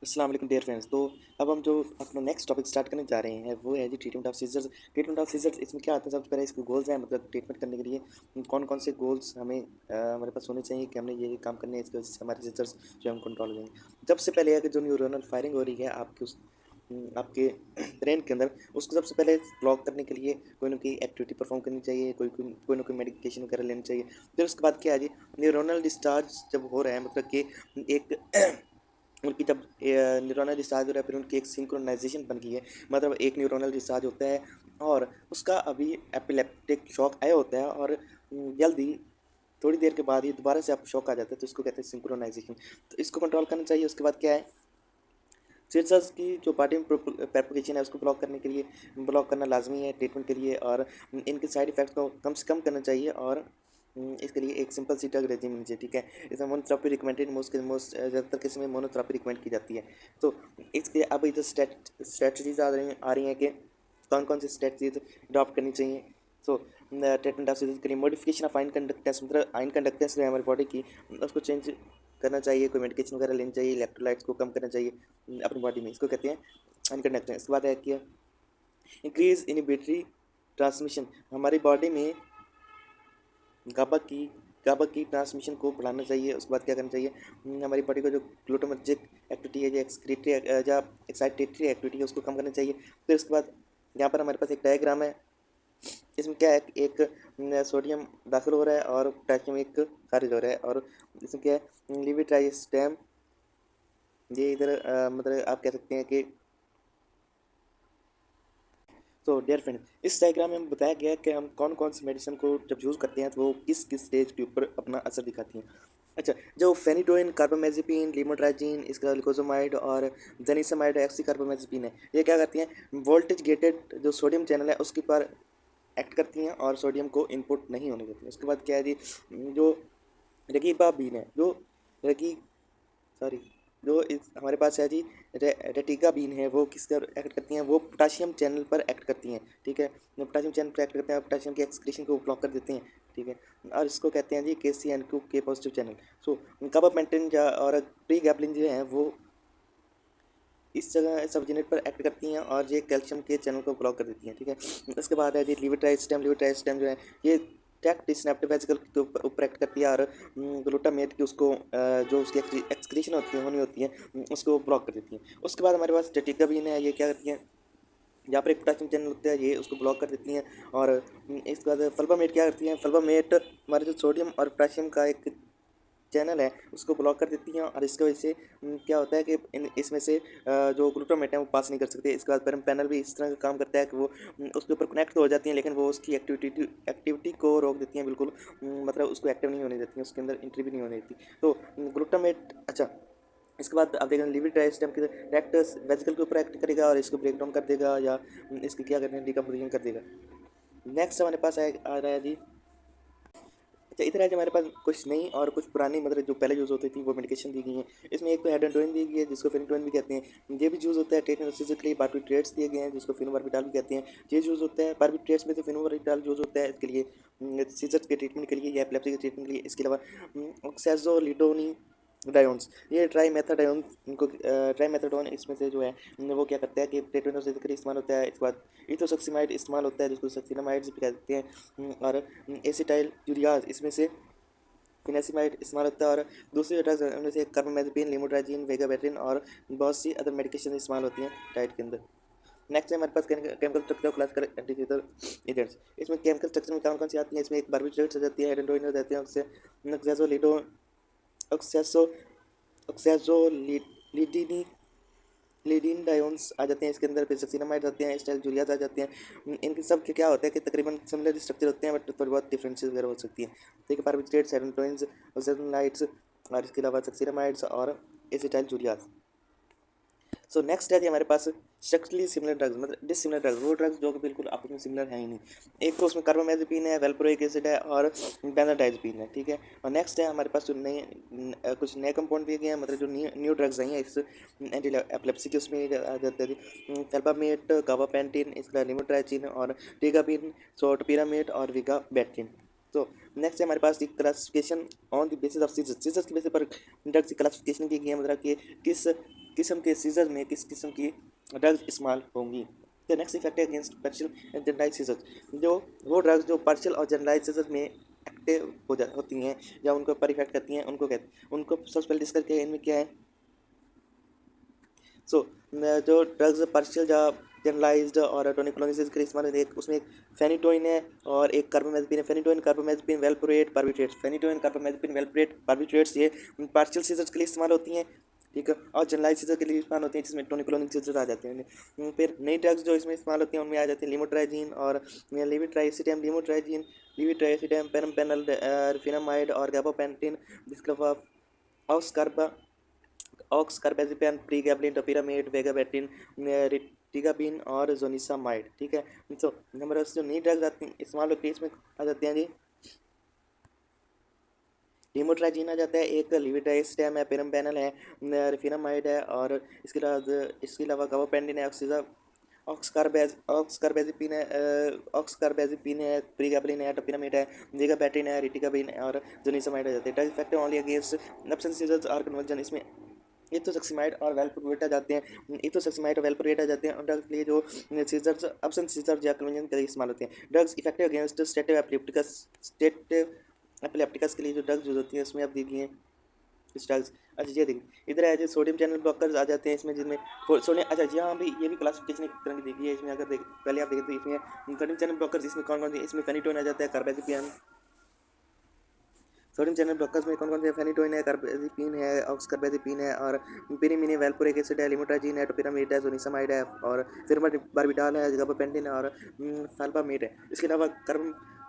अस्सलाम वालेकुम dear friends. तो अब हम जो अपना नेक्स्ट टॉपिक स्टार्ट करने जा रहे हैं वो है जी treatment of seizures. Treatment of seizures इसमें क्या आता है, सबसे पहले इसके गोल्स हैं, मतलब ट्रीटमेंट करने के लिए कौन कौन से गोल्स हमें हमारे पास होने चाहिए कि हमने ये काम करने हैं, इसकी वजह से हमारे सीजर्स जो हम कंट्रोल हो जाएंगे। सबसे पहले है कि जो न्यूरोनल फायरिंग हो रही है आपके आपके ब्रेन के अंदर, उसको सबसे पहले ब्लॉक करने के लिए कोई ना कोई एक्टिविटी परफॉर्म करनी चाहिए, कोई ना कोई मेडिकेशन वगैरह लेनी चाहिए। फिर उसके बाद क्या है जी, न्यूरोनल डिस्चार्ज जब हो रहा है, मतलब कि एक उनकी जब न्यूरोनल डिस्चार्ज हो रहा है, फिर उनकी एक सिंक्रोनाइजेशन बन गई है। मतलब एक न्यूरोनल डिस्चार्ज होता है और उसका अभी एपिलेप्टिक शॉक आया होता है, और जल्दी थोड़ी देर के बाद ही दोबारा से आप शॉक आ जाता है, तो इसको कहते हैं सिंक्रोनाइजेशन। तो इसको कंट्रोल करना चाहिए। उसके बाद क्या है, सिरसर्स की जो पार्टी में प्रेपोगेशन है उसको ब्लॉक करने के लिए, ब्लॉक करना लाजमी है ट्रीटमेंट के लिए, और इनके साइड इफेक्ट्स को कम से कम करना चाहिए। और इसके लिए एक सिंपल सी ड्रग रेजिम होनी चाहिए, ठीक है। इसमें मोनोथेरेपी रिकमेंडेड, मोस्ट ज़्यादातर केस में मोनोथेरेपी रिकमेंड की जाती है। तो इसके अब इधर स्ट्रेटजीज आ रही हैं कि कौन कौन सी स्ट्रेटजीज अडॉप्ट करनी चाहिए। सो ट्रीटमेंट ऑफ सीजर्स के लिए मॉडिफिकेशन ऑफ आइन कंडक्टेंस, मतलब आइन कंडक्टेंस जो है हमारी बॉडी की, उसको चेंज करना चाहिए, कोई मेडिकेशन वगैरह लेनी चाहिए, इलेक्ट्रोलाइट्स को कम करना चाहिए अपनी बॉडी में, इसको कहते हैं अनकंडक्टेंस। इसके बाद है कि इंक्रीज इनिबिटरी ट्रांसमिशन, हमारी बॉडी में गाबा की गाबा की ट्रांसमिशन को बढ़ाना चाहिए। उसके बाद क्या करना चाहिए, हमारी बॉडी को जो ग्लूटामर्जिक एक्टिविटी है, जो एक्सक्रीटरी या एक्साइटेटरी एक्टिविटी है, उसको कम करना चाहिए। फिर उसके बाद यहाँ पर हमारे पास एक डायग्राम है। इसमें क्या है, एक सोडियम दाखिल हो रहा है और पोटेशियम एक खारिज हो रहा है, और इसमें क्या है, लिविट्राइस्टैम, ये इधर मतलब आप कह सकते हैं कि, तो डियर फ्रेंड, इस डायग्राम में हमें बताया गया है कि हम कौन कौन सी मेडिसिन को जब यूज़ करते हैं तो वो किस किस स्टेज के ऊपर अपना असर दिखाती हैं। अच्छा, जो फेनिटोइन, कार्बामेज़ेपिन, लिमोट्राइजिन, इसका ग्लूकोजामाइड और जेनिसमाइड एक्सीकार्बामेज़ेपिन है, ये क्या करती हैं, वोल्टेज गेटेड जो सोडियम चैनल है उसके पर एक्ट करती हैं और सोडियम को इनपुट नहीं होने देती हैं। उसके बाद क्या है जी, जो रगीबाबीन है, जो रगी सॉरी जो इस हमारे पास है जी, रेटिका बीन है, वो किस पर एक्ट करती हैं, वो पोटाशियम चैनल पर एक्ट करती हैं, ठीक है। जो पोटाशियम चैनल पर एक्ट करते हैं, पोटाशियम की एक्सक्रीशन को ब्लॉक कर देते हैं, ठीक है। और इसको कहते हैं जी KCNQ के पॉजिटिव चैनल। सो कार्बापेंटिन और प्रीगैबलिन जो हैं वो इस जगह सब यूनिट पर एक्ट करती हैं और ये कैल्शियम के चैनल को ब्लॉक कर देती हैं, ठीक है। इसके बाद है जी लिविट्राइस्टम जो है, ये टैक्ट सिनेप्टिक वेसिकल के ऊपर एक्ट करती है, और ग्लूटामेट की उसको जो उसकी एक्सक्रीशन होती है उसको ब्लॉक कर देती हैं। उसके बाद हमारे पास टेटिकाबिन है, ये क्या करती हैं, यहाँ पर एक पोटेशियम चैनल होता है, ये उसको ब्लॉक कर देती हैं। और इसके बाद फल्बामेट क्या करती हैं, फल्बामेट हमारे जो सोडियम और पोटेशियम का एक चैनल है उसको ब्लॉक कर देती हैं, और इसकी वजह से क्या होता है कि इसमें से जो ग्लूटामेट है वो पास नहीं कर सकते। इसके बाद पैरम पैनल भी इस तरह का काम करता है कि वो उसके ऊपर कनेक्ट तो हो जाती हैं, लेकिन वो उसकी एक्टिविटी को रोक देती हैं बिल्कुल, मतलब उसको एक्टिव नहीं होने देती हैं, उसके अंदर एंट्री भी नहीं होने देती। तो ग्लूटामेट, अच्छा, इसके बाद आप देखें लिविड डायस्टम के डायरेक्ट वेजिकल के ऊपर एक्ट करेगा और इसको ब्रेक डाउन कर देगा, या इसकी क्या करते हैं, डिकम्पोजिशन कर देगा। नेक्स्ट हमारे पास आ रहा है जी, अच्छा, इधर है जो हमारे पास कुछ नई और कुछ पुरानी, मतलब जो पहले यूज़ होती थी वो मेडिकेशन दी गई हैं। इसमें एक तो हेडेंटोइन दी गई है जिसको फेनिटोइन भी कहते हैं, ये भी यूज़ होता है ट्रीटमेंट के लिए। बार्बिट्रेट्स दिए गए हैं जिसको फिनोबार्बिटॉल भी कहते हैं, ये यूज़ होता है। बार्बिट्रेट्स में से फिनोबार्बिटॉल यूज़ होता है इसके लिए, सीजर्स के ट्रीटमेंट के लिए या एपिलेप्सी के ट्रीटमेंट के लिए। इसके अलावा ऑक्साजोलिडोनी डायोन्स, ये ट्राईमेथाडायोन, इनको ट्राईमेथाडोन इसमें से जो है वो क्या करता है कि ट्रीटमेंट के लिए इस्तेमाल होता है। इसके बाद इथोसक्सीमाइड इस्तेमाल होता है जिसको सक्सीनामाइड्स भी कहते हैं, और एसिटाइल यूरियाज इसमें से फिनेसिमाइड इस्तेमाल होता है। और दूसरी ड्रग्स उनमें से कार्बामेज़ेपिन, लिमोट्राइजिन, वेगाबेट्रिन और बहुत सी अदर मेडिकेशन इस्तेमाल होती हैं डाइट के अंदर। नेक्स्ट है हमारे पास केमिकल स्ट्रक्चर क्लास कर इंडिकेटर एजेंट्स। इसमें केमिकल स्ट्रक्चर में कौन कौन सी आती हैं, इसमें एक बार्बिट्रेट्स हो जाती है, हेडेंटोइन हो जाते हैं, उससे ऑक्साजोलिडो ऑक्सेसो ऑक्साजोलिडिनी लीडिन डायोन्स आ जाते हैं इसके अंदर, फिर सक्सीनामाइड आते हैं, स्टाइल जूलियाज आ जाते हैं। इनके सब के क्या होता है कि तकरीबन सिमिलर स्ट्रक्चर होते हैं, बट थोड़ी बहुत डिफरेंसेस वगैरह हो सकती हैं। ठीक है, बार्बिट्रेट्स, हेडेंटोइंस, ऑक्साजोलाइड्स, और इसके अलावा सक्सीनामाइड्स और एसिटाइल जूलियाज। सो नेक्स्ट है जी हमारे पास स्ट्रक्चरली सिमिलर ड्रग्स, मतलब डिसिमिलर ड्रग्स, वो ड्रग्स जो कि बिल्कुल आपस में सिमिलर है ही नहीं। एक तो उसमें कार्बामेज़ेपिन है, वेल्प्रोइक एसिड है और बेंजोडाइज़ेपिन है, ठीक है। और नेक्स्ट है हमारे पास जो नए कुछ नए कंपाउंड दिए गए हैं, मतलब जो न्यू ड्रग्स आई हैं इस एंटी एपिलेप्सी के, उसमें आ जाता है जी फेल्बामेट, गाबापेंटिन, इसका लिमोट्राइजिन और टिगापिन, सोटपिरामेट और विगाबेट्रिन। तो नेक्स्ट है हमारे पास the classification on the basis of seizures, seizures की बेसिस पर ड्रग्स की क्लासिफिकेशन की गई है, मतलब कि किस किस्म के सीजर में किस किस्म की ड्रग्स इस्तेमाल होंगी। द नेक्स्ट इफेक्ट है against partial and generalise seizure, जो वो ड्रग्स जो पार्शियल और जनरलाइज सीजर में एक्टिव होती हैं या उनको पर इफेक्ट करती हैं, उनको सबसे पहले डिस्कस किया इनमें क्या है। सो जो ड्रग्स पार्शियल या जनरलाइज्ड और टोनिक के इस्तेमाल में उसमें एक फेनिटोइन है और एक कार्बामेज़ेपिन है। Phenytoin, carbamazepine, valproate, barbiturates. Phenytoin, carbamazepine, valproate, barbiturates ये पार्शियल सीजर्स के लिए इस्तेमाल होती हैं, ठीक है, और जनरलाइज सीजर के लिए इस्तेमाल होती है जिसमें टोनिक सीजर आ जाते हैं। फिर नई ड्रग्स जो इसमें इस्तेमाल होती हैं उनमें आ जाती हैं लिमोट्राइजीन और लिविट्राइसिटम, लिमोट्राइजीन, लिविट्राइसिटम, पेनमपेनल, फिनामाइड और गाबापेंटिन, जिसके अलावा ऑक्सकार्बा ऑक्सकार्बेज़ेपिन, प्रीगैबलिन, टोपिरामेट, वेगाबेटिन, रिटिगाबिन और जोनिसामाइड, ठीक है। तो नंबर जो नई ड्रग्स आती हैं इस्तेमाल होती है इसमें आ जाते हैं जी लिमोट्राइजीन आ जाता है, एक लिविट्राइसिटम है, पेनमपेनल है, रिफिनामाइड है और इसके अलावा गाबापेंटिन है, ऑक्सकार्बेज़ेपिन है, प्रीगैबलिन है, टोपिरामेट है, वेगाबेटिन है, रिटिगाबिन और जोनिसामाइड आ जाते हैं। Drug effect only against absence seizures और कन्वर्जन, इसमें इथोसक्सीमाइड और वेलप्रोएट आ जाते हैं। इथोसक्सीमाइड और वेलप्रोएट आ जाते हैं और ड्रग्स के लिए जो सीजर्स एब्सेंट सीजर्स या कन्वर्जन के लिए इस्तेमाल होते हैं। Drugs effective against stative epilepticus के लिए जो ड्रग्स यूज होती हैं उसमें आप देखिए इस ड्रग्स। अच्छा ये देखिए इधर है जो सोडियम चैनल ब्लॉकर्स आ जाते हैं इसमें, जिसमें सोडियम, अच्छा यहाँ भी ये भी क्लासिफिकेशन एक तरह की देखी है इसमें। अगर पहले आप देखें तो इसमें सोडियम चैनल ब्लॉकर्स इसमें कौन कौन से, इसमें फेनिटोइन आ जाता है, कार्बापेजिपिन। सोडियम चैनल ब्लॉकर्स में कौन कौन से, फेनिटोइन है, कार्बापेजिपिन है, ऑक्सकार्बेज़ेपिन है और पिरिमिन है, वेलप्रोइक एसिड है, लिमोट्राइजीन है, टोपिरामेट है, जोनिसामाइड है और बारबिटाल है, गाबापेंटिन है और फैल्बामेट है। इसके अलावा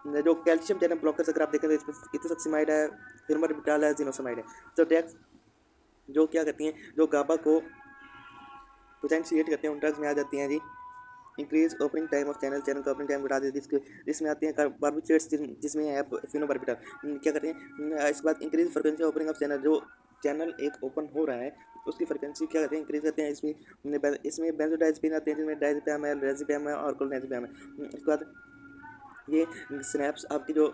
जो कैल्शियम चैनल ब्लॉकर्स अगर आप देखें तो इसमें इथोसक्सीमाइड है, फिरमाबिटाल है, जिनोसामाइड है। तो ड्रग्स जो क्या करती हैं, जो गाबा को पोटेंशिएट करते हैं उन ड्रग्स में आ जाती हैं जी increase opening time of channel का ओपनिंग टाइम बढ़ा देती है, जिसमें आती हैं बार्बिट्रेट्स जिसमें है फिनोबार्बिटल। क्या करते हैं इसके बाद increase frequency opening of channel, जो चैनल एक ओपन हो रहा है उसकी फ्रिक्वेंसी क्या करते हैं इंक्रीज करते हैं। इसमें बेंजोडाइज़ेपिन आते हैं जिसमें डायज़ेपिम है, रेज़ेपिम है और क्लोनाज़ेपिम है। इसके बाद ये स्नैप्स आपकी जो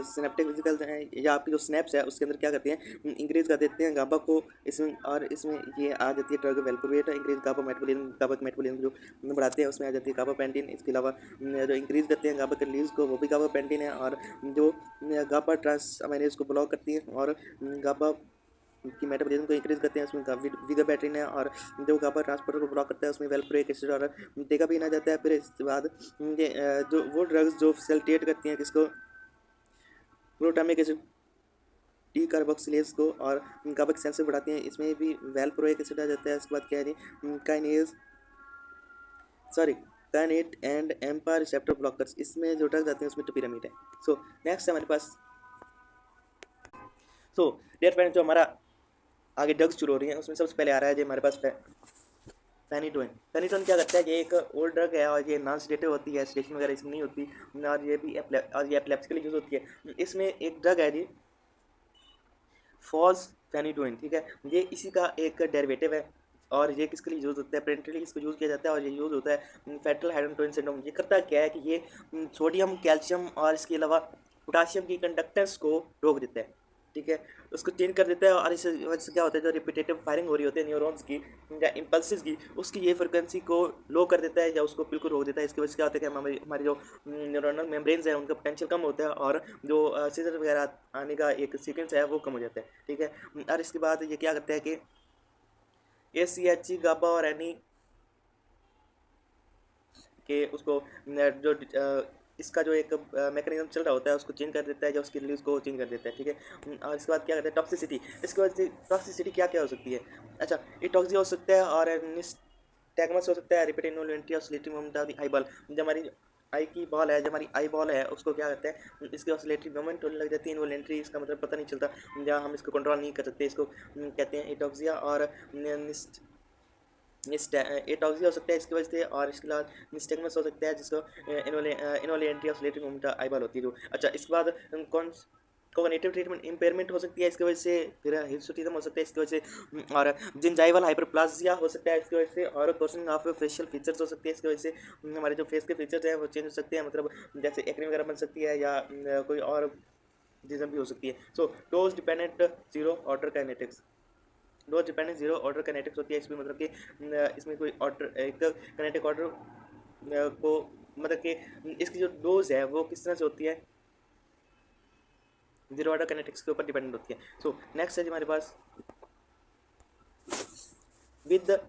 सिनेप्टिक वेसिकल्स हैं या आपकी जो स्नैप्स है उसके अंदर क्या करते हैं इंक्रीज कर देते हैं गाबा को इसमें, और इसमें ये आ जाती है ड्रग वेलप्रोएट इंक्रीज गाबा मेटाबॉलिज्म जो बढ़ाते हैं उसमें आ जाती है गाबापेंटिन। इसके अलावा जो इंक्रीज करते हैं गाबा के रिलीज को वो भी गाबापेंटिन है, और जो गाबा ट्रांस अमाइनेज को ब्लॉक करती है और गाबा की मेटाबॉलिज्म को इंक्रीज करते हैं उसमें विगाबेटिन है, और जो गाबा ट्रांसपोर्टर को ब्लॉक करता है उसमें वेलप्रोइक एसिड और डेगाबीन आ जाता है। फिर इसके बाद ये जो वो ड्रग्स जो फैसिलिटेट करती हैं किसको, ग्लूटामिक एसिड डी कार्बोक्सिलेज को और गाबा की सेंसिटिव बढ़ाती हैं, इसमें भी वेलप्रोइक एसिड आ जाता है। इसके बाद क्या है जी काइनेट एंड एम्पा रिसेप्टर ब्लॉकर्स, इसमें जो ड्रग्स आते हैं उसमें टोपिरामेट है। सो नेक्स्ट है हमारे पास, सो डेयर फ्रेंड जो हमारा आगे ड्रग्स शुरू हो रही हैं उसमें सबसे पहले आ रहा है जो हमारे पास फेनिटोइन। फेनिटोइन क्या करता है, ये एक ओल्ड ड्रग है और ये नॉन सेडेटिव होती है, सेडेशन वगैरह इसमें नहीं होती, और ये भी एपिलेप्सी के लिए यूज़ होती है। इसमें एक ड्रग है जी फॉज फेनिटोइन, ठीक है, ये इसी का एक डेरिवेटिव है और ये किसके लिए यूज़ होता है, पेरेंटली इसको यूज़ किया जाता है और ये यूज़ होता है फेटल हाइड्रोटोइन सिंड्रोम। ये करता क्या है कि ये सोडियम, कैल्शियम और इसके अलावा पोटाशियम की कंडक्टेंस को रोक देता है, ठीक है, उसको चेंज कर देता है। और इस वजह से क्या होता है, जो रिपीटेटिव फायरिंग हो रही होती है न्यूरॉन्स की या इम्पल्सिस की, उसकी ये फ्रिक्वेंसी को लो कर देता है या उसको बिल्कुल रोक देता है। इसकी वजह से क्या होता है कि हमारी जो न्यूरोनल मेम्ब्रेन्स हैं उनका पोटेंशियल कम होता है और जो सीजर वगैरह आने का एक सीक्वेंस है वो कम हो जाता है, ठीक है। और इसके बाद ये क्या करता है कि ACH, गाबा और एनी के उसको जो इसका जो एक मैकेनिज्म चल रहा होता है उसको चेंज कर देता है या उसकी रिलीज को चेंज कर देता है, ठीक है। और इसके बाद क्या करता है टॉक्सिसिटी, इसके बाद टॉक्सिसिटी क्या क्या हो सकती है, अच्छा ये टॉक्सिक हो सकता है और निस्टैगमस हो सकता है, repeated involuntary oscillatory movement of the eye ball, जो हमारी आई की बॉल है, जो हमारी आई बॉल है उसको क्या करता है इसकी ऑसिलेटरी मूवमेंट होने लग जाती है, इनवॉल्यूंटरी इसका मतलब पता नहीं चलता या हम इसको कंट्रोल नहीं कर सकते, इसको कहते हैं एटॉक्सिया और एटॉक्सिया हो सकता है इसकी वजह से, और इसके बाद निस्टैगमस हो सकता है जिसको involuntary oscillatory movement eye ball होती है जो। अच्छा इसके बाद कोग्निटिव ट्रीटमेंट इम्पेयरमेंट हो सकती है इसकी वजह से, फिर हिर्सुटिज्म हो सकता है इसकी वजह से, और जिंजाइवल हाइपरप्लासिया हो सकता है इसकी वजह से, और कोर्सनिंग ऑफ फेशियल फीचर्स हो सकती है इसकी वजह से, हमारे जो फेस के फीचर्स हैं वो चेंज हो सकते हैं, मतलब जैसे एक्ने वगैरह बन सकती है या कोई और चीज़ें भी हो सकती है। So dose dependent zero order kinetics, dose dependent zero order kinetics होती है। इसमें मतलब कि इसमें कोई ऑर्डर एक काइनेटिक ऑर्डर को मतलब कि इसकी जो डोज है वो किस तरह से होती है, जीरो ऑर्डर काइनेटिक्स के ऊपर डिपेंडेंट होती है। सो नेक्स्ट है जी हमारे पास विद द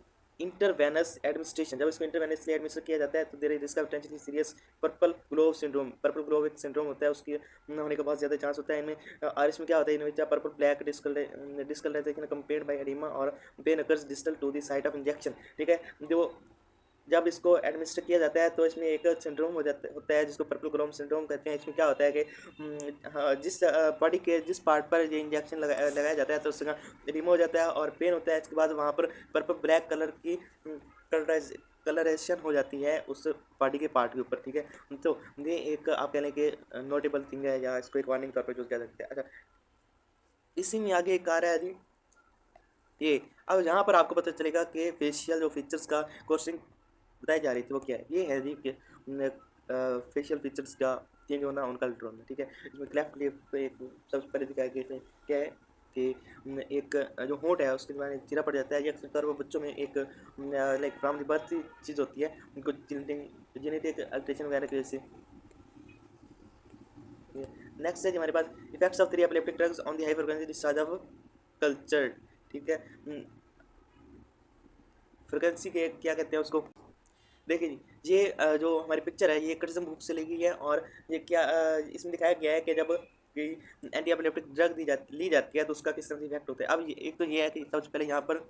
इंटरवेनस एडमिनिस्ट्रेशन, जब इसको इंटरवेनसली एडमिनिस्टर किया जाता है तो there is risk of potentially serious purple glove syndrome. Purple glove एक सिंड्रोम होता है, उसकी होने का बहुत ज़्यादा चांस होता है इनमें। और इसमें क्या होता है, इनमें purple black discolorization compared by oedema और pain occurs distal to the site of injection. ठीक है, जो जब इसको एडमिनिस्टर किया जाता है तो इसमें एक सिंड्रोम होता है जिसको पर्पल ग्लोव सिंड्रोम कहते हैं। इसमें क्या होता है कि हाँ, जिस बॉडी के जिस पार्ट पर ये इंजेक्शन लगाया जाता है तो उसका रिमूव हो जाता है और पेन होता है। इसके बाद वहाँ पर पर्पल ब्लैक कलर की कलरेशन हो जाती है उस बॉडी के पार्ट के ऊपर। ठीक है, तो ये एक आप कह लें कि नोटेबल थिंग है या इसको एक वार्निंग तौर पर यूज़ किया सकते हैं। अच्छा, इसी में आगे एक आ रहा है जी ये। अब यहाँ पर आपको पता चलेगा कि फेशियल जो फीचर्स का क्वेश्चन बताई जा रही थी वो क्या है। ये है जी कि फेशियल फीचर्स का चेंज होना उनका ड्रोन में। ठीक है, इसमें क्लेफ्ट लिप पे एक सबसे पहले दिखाया गया था क्या है कि एक जो होंठ है उसके बाद चीरा पड़ जाता है। ये अक्सर वो बच्चों में एक लाइक फ्रॉम द बर्थ चीज़ होती है, उनको जेनेटिक अल्ट्रेशन वगैरह की वजह से। नेक्स्ट है जी हमारे पास effects of three epileptic drugs on the high frequency discharge of cultured. ठीक है, फ्रीक्वेंसी के क्या कहते हैं उसको, देखिए जी ये जो हमारी पिक्चर है ये क्रिटिज्म बुक से ली गई है और ये क्या इसमें दिखाया गया है कि जब एंटी एपिलेप्टिक ड्रग ली जाती है तो उसका किस तरह से इफेक्ट होता है। अब एक तो ये है कि सबसे पहले यहाँ पर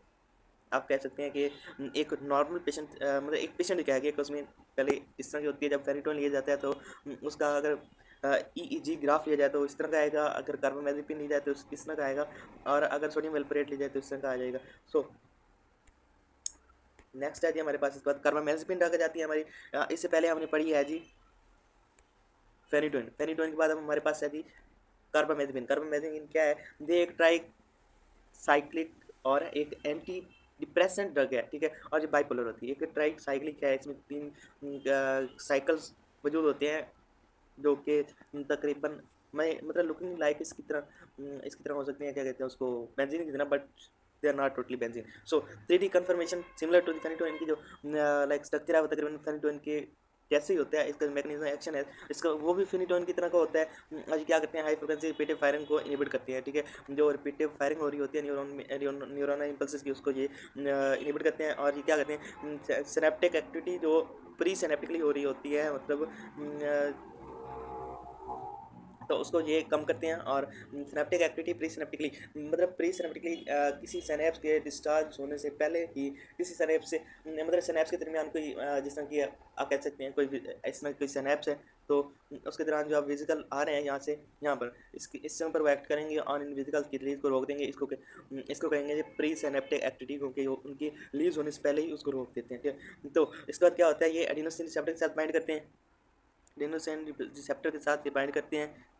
आप कह सकते हैं कि एक नॉर्मल पेशेंट मतलब एक पेशेंट दिखाया गया कि उसमें पहले इस तरह की होती है, जब फेरिटोन लिया जाता है तो उसका अगर EEG ग्राफ लिया जाए तो इस तरह का आएगा, अगर कार्बामेज़ेपिन ली जाए तो इस तरह का आएगा, और अगर सोडियम वेलप्रेट ली जाए तो इस तरह का आ जाएगा। सो नेक्स्ट है जी हमारे पास इसके बाद कार्बामेज़ेपिन ड्रग आ जाती है हमारी। इससे पहले हमने पढ़ी है जी फेनिटोइन। फेनिटोइन के बाद अब हमारे पास है जी कार्बामेज़ेपिन। कार्बामेज़ेपिन क्या है, ये एक ट्राई साइक्लिक और एक एंटी डिप्रेसेंट ड्रग है। ठीक है, और ये बाइपोलर होती है। एक ट्राई साइक्लिक है, इसमें 3 साइकिल्स मौजूद होते हैं जो कि तकरीबन मैं मतलब लुकिंग लाइक इसकी तरह हो सकते हैं, क्या कहते हैं उसको, बेंजीन की तरह, but they are not totally benzene. So 3D conformation similar to the phenytoin की जो लाइक स्ट्रक्चर है वो तकरीबन फेनिटोइन के जैसे ही होता है। इसका मैकेनिज्म एक्शन है इसका वो भी फेनिटोइन की तरह का होता है। आज क्या करते हैं, हाई फ्रिक्वेंसी रिपीटिव फायरिंग को इनिबिट करते हैं। ठीक है, जो रिपीटिव फायरिंग हो रही होती है न्यूरॉन इम्पल्सेस की, उसको ये इनिबिट करते हैं। और ये क्या करते हैं, सिनेप्टिक एक्टिविटी जो प्री सिनेप्टिकली हो रही होती है मतलब तो उसको ये कम करते हैं। और सिनेप्टिक एक्टिविटी प्री सिनेप्टिकली मतलब प्री सिनेप्टिकली किसी सिनेप्स के डिस्चार्ज होने से पहले ही किसी सिनेप्स से मतलब सिनेप्स के दरमियान कोई जिस तरह की आप कह सकते हैं कोई इस तरह कोई सिनेप्स है तो उसके दौरान जो आप विजिकल आ रहे हैं यहाँ से यहाँ पर इस समय पर वो एक्ट करेंगे और इन विजिकल की रिलीज को रोक देंगे। इसको कहेंगे प्री सिनेप्टिक एक्टिविटी, क्योंकि उनकी रिलीज होने से पहले ही उसको रोक देते हैं। ठीक है, तो इसके बाद क्या होता है, ये एडिनोसिन रिसेप्टर के साथ बाइंड करते हैं, एडिनोसिन रिसेप्टर के साथ ये बाइंड करते हैं।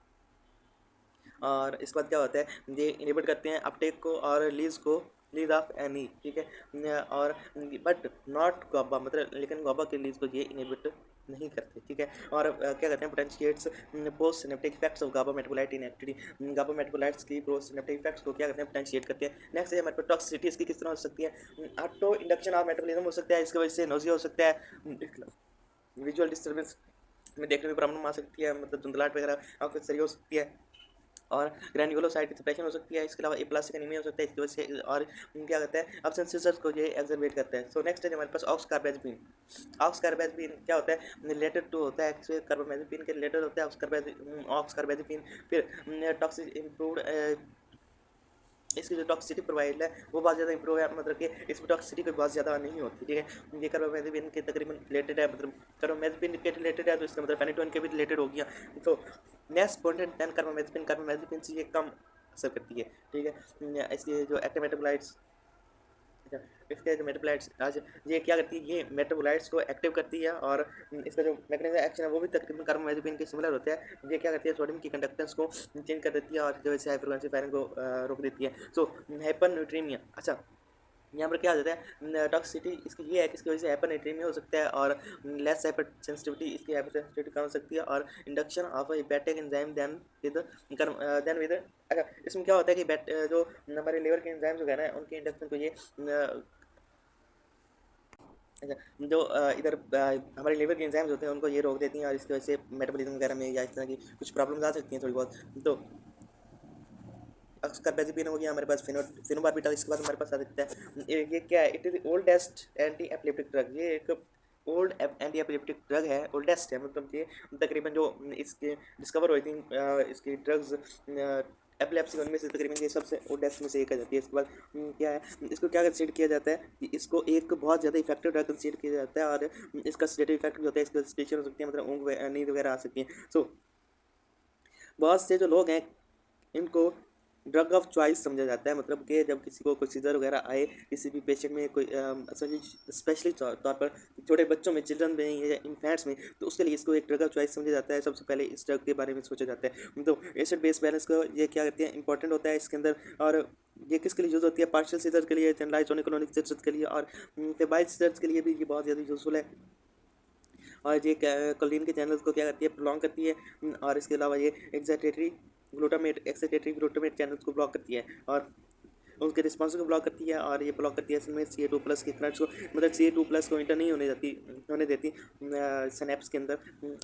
और इसके बाद क्या होता है, ये इनेबल करते हैं अपटेक को और रिलीज ऑफ एनी। ठीक है, और बट नॉट गाबा मतलब लेकिन गाबा के रिलीज को ये इनेबिट नहीं करते। ठीक है, और क्या कहते हैं, potentiates post synaptic effects of GABA metabolite in activity. GABA metabolites की पोस्ट सिनेप्टिक इफेक्ट्स को क्या करते हैं, पोटेंशिएट करते हैं। नेक्स्ट है हमारे पास टॉक्सिसिटी, इसकी किस तरह हो सकती है, ऑटो इंडक्शन ऑफ मेटाबॉलिज्म हो सकता है, इसकी वजह से नोजिया हो सकता है, विजुअल डिस्टर्बेंस में देखने में प्रॉब्लम आ सकती है, मतलब धुंधलाहट वगैरह आंखों से हो सकती है, और ग्रैन्युलोसाइट डिप्रेशन हो सकती है। इसके अलावा एप्लास्टिक एनीमिया हो सकता है इसकी वजह से, और क्या कहते हैं अब सेंसेसर्स को ये एक्सरबेट करता है। सो नेक्स्ट है हमारे पास ऑक्स कार्बामेज़ेपिन। ऑक्स कार्बामेज़ेपिन क्या होता है, रिलेटेड टू होता है एक्चुअली कार्बामेज़ेपिन के रिलेटेड होता है ऑक्स कार्बामेज़ेपिन। फिर टॉक्सिक इम्प्रूव्ड इसकी जो टॉक्सिसिटी प्रोवाइड है वो बहुत ज़्यादा इंप्रूव है, मतलब कि इसमें टॉक्सिसिटी कोई बहुत ज़्यादा नहीं होती। ठीक है, ये कार्बामेज़ेपिन के तकरीबन रिलेटेड है, मतलब कार्बामेज़ेपिन के रिलेटेड है तो इसका मतलब फेनिटोइन के भी रिलेटेड हो गया। तो नेक्स्ट पॉइंट 10 कार्बामेज़ेपिन से ये कम असर करती है। ठीक है, इसलिए जो एक्टिव मेटाबोलाइट्स इसके जो मेटाबोलाइट्स आज ये क्या करती है, ये मेटाबोलाइट्स को एक्टिव करती है, और इसका जो मैकेनिज्म एक्शन है वो भी तकरीबन कार्बामेज़ेपिन के सिमिलर होता है। ये क्या करती है, सोडियम की कंडक्टेंस को चेंज कर देती है और जो है हाई फ्रीक्वेंसी फायरिंग को रोक देती है। सो हाइपर न्यूट्रीमिया, अच्छा यहाँ पर क्या हो जाता है टॉक्सिसिटी इसकी ये है कि इसकी वजह से हाइपरनेट्रीमिया हो सकता है और लेस हाइपर सेंसिटिविटी इसकी हाइपर सेंसिटिविटी कम हो सकती है और induction of hepatic enzyme then with अच्छा इसमें क्या होता है कि जो हमारे लिवर के एंजाइम्स वगैरह हैं उनके इंडक्शन को ये अच्छा जो इधर हमारे लिवर के एंजाइम्स होते हैं उनको ये रोक देती हैं और इसकी वजह से मेटाबॉलिज्म वगैरह में या इस तरह की कुछ प्रॉब्लम्स आ सकती हैं थोड़ी बहुत तो कार्बाइजिपिन हो गया हमारे पास फिनोबार्बिटल इसके बाद हमारे पास आ सकता है ये क्या है it is oldest anti epileptic drug ये एक ओल्ड एंटी एपिलेप्टिक ड्रग है ओल्डेस्ट है मतलब ये तकरीबन जो इसके डिस्कवर हुई थी इसकी ड्रग्स एपिलेप्सी उनमें से तकरीबन ये सबसे ओल्डेस्ट में से एक आ जाती है इसके बाद क्या है इसको क्या कंसीडर किया जाता है कि इसको एक बहुत ज़्यादा इफेक्टिव ड्रग कंसीडर किया जाता है और इसका सेडेटिव इफेक्ट भी होता है इसका स्टेशन हो सकती है मतलब ऊँग नींद वगैरह आ सकती है सो बहुत से जो लोग हैं इनको ड्रग ऑफ चॉइस समझा जाता है मतलब कि जब किसी को कोई सीजर वगैरह आए किसी भी पेशेंट में कोई स्पेशली तौर पर छोटे बच्चों में चिल्ड्रन में या इन्फेंट्स में तो उसके लिए इसको एक ड्रग ऑफ चॉइस समझा जाता है सबसे पहले इस ड्रग के बारे में सोचा जाता है तो एसिड बेस बैलेंस को ये क्या कहते हैं इंपॉर्टेंट होता है इसके अंदर और ये किसके लिए यूज़ होती है पार्शियल सीजर के लिए जनरलाइज टोनिक सीजर्स के लिए और फेबाइल सीजर्स के लिए भी ये बहुत ज़्यादा यूजफुल है और ये कोलिन के चैनल्स को क्या करती है प्रोलॉन्ग करती है और इसके अलावा ये एक्साइटेटरी ग्लूटामेट चैनल्स को ब्लॉक करती है और उसके रिस्पॉन्स को ब्लॉक करती है और ये ब्लॉक करती है असल में CA2+ के करंट्स को मतलब CA2+ को इंटर नहीं होने देती स्नैप्स के अंदर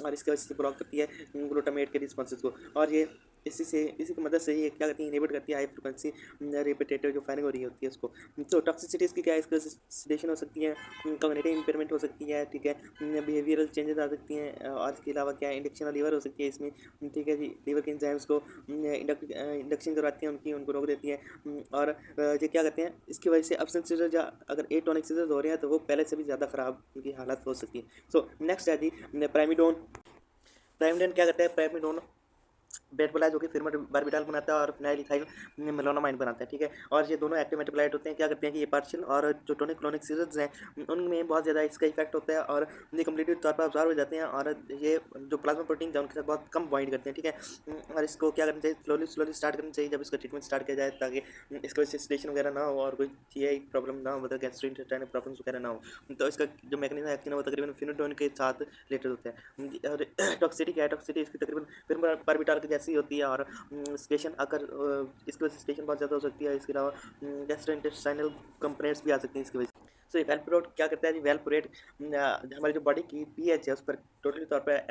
और इसकी वजह से ब्लॉक करती है ग्लूटामेट के रिस्पॉन्सेज को और ये इसी की मदद से ये क्या करती है इनहिबिट करती है हाई फ्रिक्वेंसी रिपीटेटिव जो फायरिंग हो रही होती है उसको तो टॉक्सिसिटी इसकी क्या है इसका सेडेशन हो सकती है कॉग्निटिव इंपेयरमेंट हो सकती है ठीक है बिहेवियरल चेंजेस आ सकती हैं और इसके अलावा क्या है इंडक्शन ऑफ लीवर हो सकती है इसमें ठीक है जी लीवर के एंजाइम्स को इंडक्शन करवाती हैं उनको रोक देती हैं और ये क्या कहते हैं इसकी वजह से अब्सेंट सीजर या अगर एटोनिक सीजर हो रहे हैं तो वो पहले से भी ज़्यादा ख़राब उनकी हालत हो सकती है सो नेक्स्ट है जी प्राइमिडोन क्या करता है प्राइमिडोन बेटबोलाइज होकर फिर बारबिटाल बनाता है और फिनाइल इथाइल मेलानामाइन बनाता है ठीक है और ये दोनों एक्टिव मेटाबोलाइट होते हैं क्या करते हैं कि ये पार्शियल और जो टोनिक क्लोनिक सीजर्स हैं उनमें बहुत ज़्यादा इसका इफेक्ट होता है और ये कम्प्लीटली तौर पर ऑब्जर्व हो जाते हैं और ये जो प्लाज्मा प्रोटीन है उनके साथ बहुत कम बाइंड करते हैं ठीक है और इसको क्या करना चाहिए स्लोली स्टार्ट करना चाहिए जब इसका ट्रीटमेंट स्टार्ट किया जाए ताकि इसकी वजह से सेडेशन वगैरह ना हो और कोई GI प्रॉब्लम ना हो मतलब गैस्ट्रोइंटेस्टाइनल प्रॉब्लम्स वगैरह ना हो तो इसका जो मैकेनिज्म एक्शन है वो तकरीबन फिनोडोन के साथ रिलेटेड होता है और टॉक्सिसिटी क्या है टॉक्सिसिटी इसकी तकरीबन फिर बारबिटाल की जैसी होती है और स्टेशन अगर इसकी वजह से स्टेशन बहुत ज़्यादा हो सकती है इसके अलावा गैस्ट्रोइंटेस्टाइनल कंप्लेंट्स भी आ सकती हैं इसकी वजह से सो ये वेलपुरेट क्या करता है जी वेलपुरेट हमारी जो बॉडी की pH है उस पर टोटली तौर पर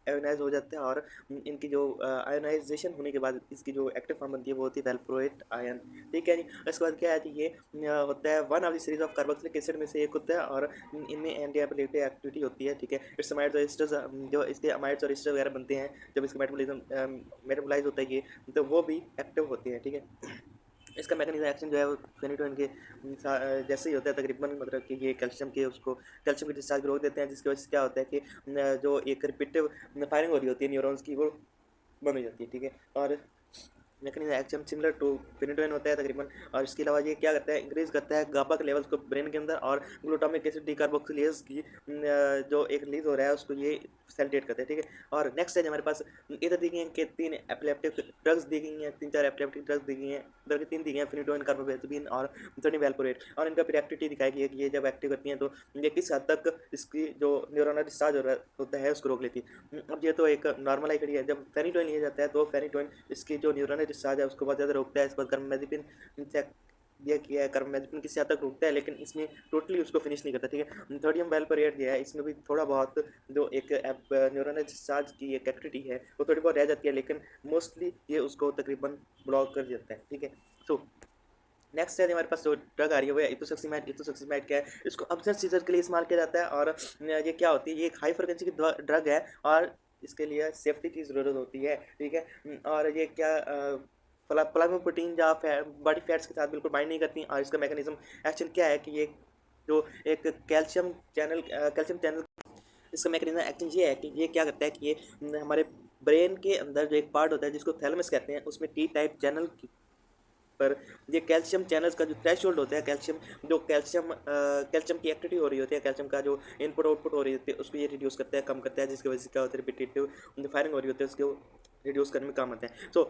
आयोनाइज हो जाता है और इनकी जो आयोनाइजेशन होने के बाद इसकी जो एक्टिव फॉर्म बनती है वो होती है वेलपुरेट आयन ठीक है जी इसके बाद क्या है कि ये होता है one of the series of carboxylic acid में से एक होता है और इनमें एंटी एपिलेप्टिक एक्टिविटी होती है ठीक है इट्स अमाइड्स और एस्टर्स जो इसके अमाइड्स और एस्टर वगैरह बनते हैं जब इसका मेटाबोलाइज होता है ये तो वो भी एक्टिव होते हैं ठीक है इसका मैकेनिज्म एक्शन जो है वो फेनिटोइन के जैसे ही होता है तकरीबन मतलब कि ये कैल्शियम की डिस्चार्ज को रोक देते हैं जिसकी वजह से क्या होता है कि जो एक रिपीटिव फायरिंग हो रही होती है न्यूरॉन्स की वो बंद हो जाती है ठीक है और mechanism action similar to phenytoin होता है तकरीबन और इसके अलावा ये क्या करता है इंक्रीज करता है गाबा के लेवल्स को ब्रेन के अंदर और ग्लूटामिक एसिड डीकार्बोक्सिलेज की जो एक रिलीज हो रहा है उसको ये फैसिलिटेट करते हैं ठीक है और नेक्स्ट है हमारे पास इधर दी गई हैं कि 3 एपिलेप्टिक ड्रग्स दी गई हैं 3-4 एपिलेप्टिक ड्रग्स दी गई हैं इधर की 3 दी गई हैं फेनिटोइन कार्बापेजिपिन और वेलपोरेट और इनका फिर एक्टिविटी दिखाई गई है कि ये जब एक्टिव करती हैं तो ये किस हद तक इसकी जो न्यूरोनल डिस्चार्ज होता है उसको रोक लेती है अब ये तो एक नॉर्मल आई है जब फेनिटोइन लिया जाता है तो फेनिटोइन इसकी जो न्यूरोनल डिस्चार्ज है उसको बहुत ज़्यादा रोकता है इस पर कार्बामेजिपिन दिया किया है कार्बामेजिपिन किसी हद तक रोकता है लेकिन इसमें टोटली उसको फिनिश नहीं करता ठीक है सोडियम वेलपोरेट जो है इसमें भी थोड़ा बहुत जो एक न्यूरोनल डिस्चार्ज की एक एक्टिविटी है वो थोड़ी बहुत रह जाती है लेकिन मोस्टली ये उसको तकरीबन ब्लॉक कर देता है ठीक है सो नेक्स्ट है हमारे पास जो ड्रग आ रही है वो इथोसक्सीमाइड क्या है इसको अब्सेंट सीजर के लिए इस्तेमाल किया जाता है और ये क्या होती है ये एक हाई फ्रिक्वेंसी की ड्रग है और इसके लिए सेफ्टी की ज़रूरत होती है ठीक है और ये क्या प्लाज्मा प्रोटीन या बॉडी फैट्स के साथ बिल्कुल बाइंड नहीं करती और इसका मैकेनिज्म एक्शन क्या है कि ये जो एक कैल्शियम चैनल इसका मैकेनिज्म एक्शन ये है कि ये क्या करता है कि ये हमारे ब्रेन के अंदर जो एक पार्ट होता है जिसको थैलेमस कहते हैं उसमें T टाइप चैनल पर ये कैल्शियम चैनल्स का जो थ्रेशोल्ड होता है कैल्शियम की एक्टिविटी हो रही होती है कैल्शियम का जो इनपुट आउटपुट हो रही होती है उसको ये रिड्यूस करता है कम करता है जिसकी वजह से क्या होता है रिपीटेटिव फायरिंग हो रही होती है उसके रिड्यूस करने में काम आते हैं। सो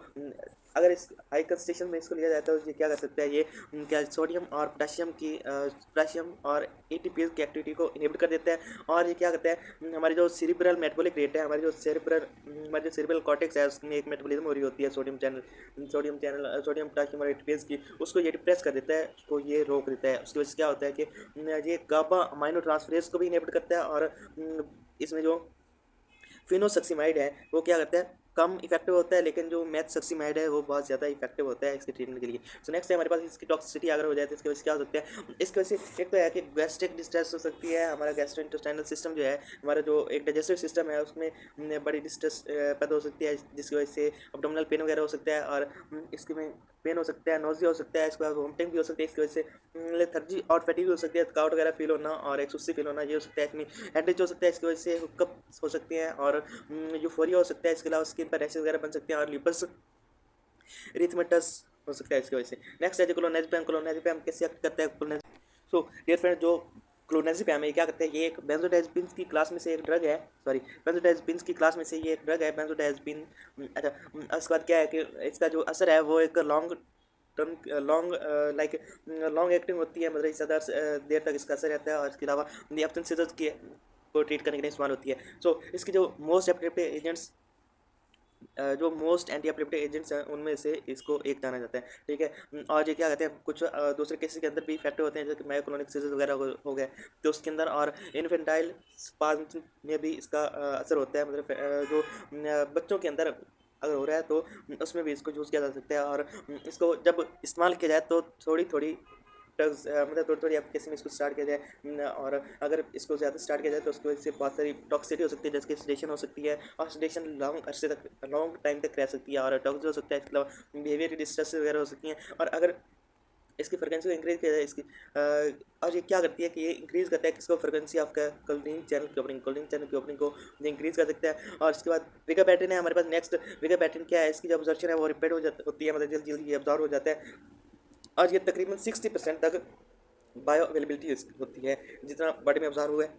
अगर इस हाई कंसंट्रेशन में इसको लिया जाए तो ये क्या कर सकता है, ये क्या सोडियम और पोटेशियम और एटीपी की एक्टिविटी को इनहिबिट कर देता है। और ये क्या करता है, हमारी जो सेरिब्रल मेटाबॉलिक रेट है, हमारी जो सेरिब्रल कॉर्टेक्स है, उसमें एक मेटाबॉलिज्म हो रही होती है सोडियम पोटेशियम और एटीपीज की, उसको ये डिप्रेस कर देता है, उसको ये रोक देता है। उसकी वजह से क्या होता है कि ये गाबा अमाइनो ट्रांसफरेज को भी इनहिबिट करता है और इसमें जो फिनोसक्सीमाइड है वो क्या करता है, कम इफेक्टिव होता है, लेकिन जो मेथसक्सीमाइड है वो बहुत ज़्यादा इफेक्टिव होता है इसके ट्रीटमेंट के लिए। सो नेक्स्ट है हमारे पास इसकी टॉक्सिसिटी अगर हो जाए तो इसकी वजह से क्या हो सकता है, इसकी वजह से एक तो है कि गैस्ट्रिक डिस्ट्रेस हो सकती है, हमारा गैस्ट्रोइंटेस्टाइनल सिस्टम जो है, हमारा जो एक डाइजेस्टिव सिस्टम है उसमें बड़ी डिस्ट्रेस पैदा हो सकती है, जिसकी वजह से अब्डोमिनल पेन वगैरह हो सकता है और इसके में पेन हो सकता है, नोजिया हो सकता है, इसके बाद वोमिटिंग भी हो सकती है, इसकी वजह से लेथर्जी और फैटीग हो सकती है, थकावट वगैरह फील होना और एक सुस्ती फील होना ये हो सकता है, इसमें हेडेक हो सकता है, इसकी वजह से हुक्कअप हो सकती हैं और यूफोरिया हो सकता है, इसके अलावा स्किन पर रैशेस वगैरह बन सकते हैं और लिपस इरिथमेटस हो सकता है इसकी वजह से। नेक्स्ट है क्लोनाजिपैम कैसे एक्ट करता है। सो डियर फ्रेंड, जो क्लोनाजिपैम है ये क्या करता है, ये एक बेंजोडाइज़ेपिन्स की क्लास में से एक ड्रग है, बेंजोडाइज़ेपिन्स की क्लास में से ये एक ड्रग है बेंजोडाइज़ेपिन। अच्छा, उसके बाद क्या है कि इसका जो असर है वो एक लॉन्ग एक्टिंग होती है, मतलब ज़्यादा देर तक इसका असर रहता है और इसके अलावा ये अपने सीजर्स की को ट्रीट करने के लिए इस्तेमाल होती है। सो इसकी जो मोस्ट एंटी एपिलेप्टिक एजेंट्स हैं उनमें से इसको एक जाना जाता है, ठीक है। और ये क्या कहते हैं, कुछ दूसरे केसेस के अंदर भी इफेक्टिव होते हैं, जैसे मायोक्लोनिक सीजर्स वगैरह हो गए तो उसके अंदर, और इन्फेंटाइल स्पाज्म में भी इसका असर होता है, मतलब जो बच्चों के अंदर अगर हो रहा है तो उसमें भी इसको यूज़ किया जा सकता है। और इसको जब इस्तेमाल किया जाए तो थोड़ी थोड़ी ड्रग्स मतलब थोड़ी थोड़ी एप्लीकेशन में इसको स्टार्ट किया जाए, और अगर इसको ज़्यादा स्टार्ट किया जाए तो उसकी वजह से बहुत सारी टॉक्सिसिटी हो सकती है, जैसे कि सेडेशन हो सकती है और सेडेशन लॉन्ग टाइम तक रह सकती है और टॉक्सिक हो सकता है, इसके अलावा बिहेवियर डिस्ट्रेस वगैरह हो सकती हैं। और अगर इसकी फ्रिक्वेंसी को इंक्रीज़ किया जाए और ये क्या करती है कि ये इंक्रीज़ करता है किसको, फ्रिक्वेंसी ऑफ कोलिन चैनल की ओपनिंग को ये इंक्रीज़ कर सकता है। और इसके बाद विगा पैटर्न है हमारे पास। नेक्स्ट विगा पैटर्न क्या है, इसकी जो ऑब्जर्वेशन है वो रिपीट होती है, मतलब जल्दी जल्दी अब्जॉर्व हो जाता है और ये तकरीबन 60% तक बायो अवेलेबिलिटी होती है, जितना बॉडी में ऑब्जर्व हुआ है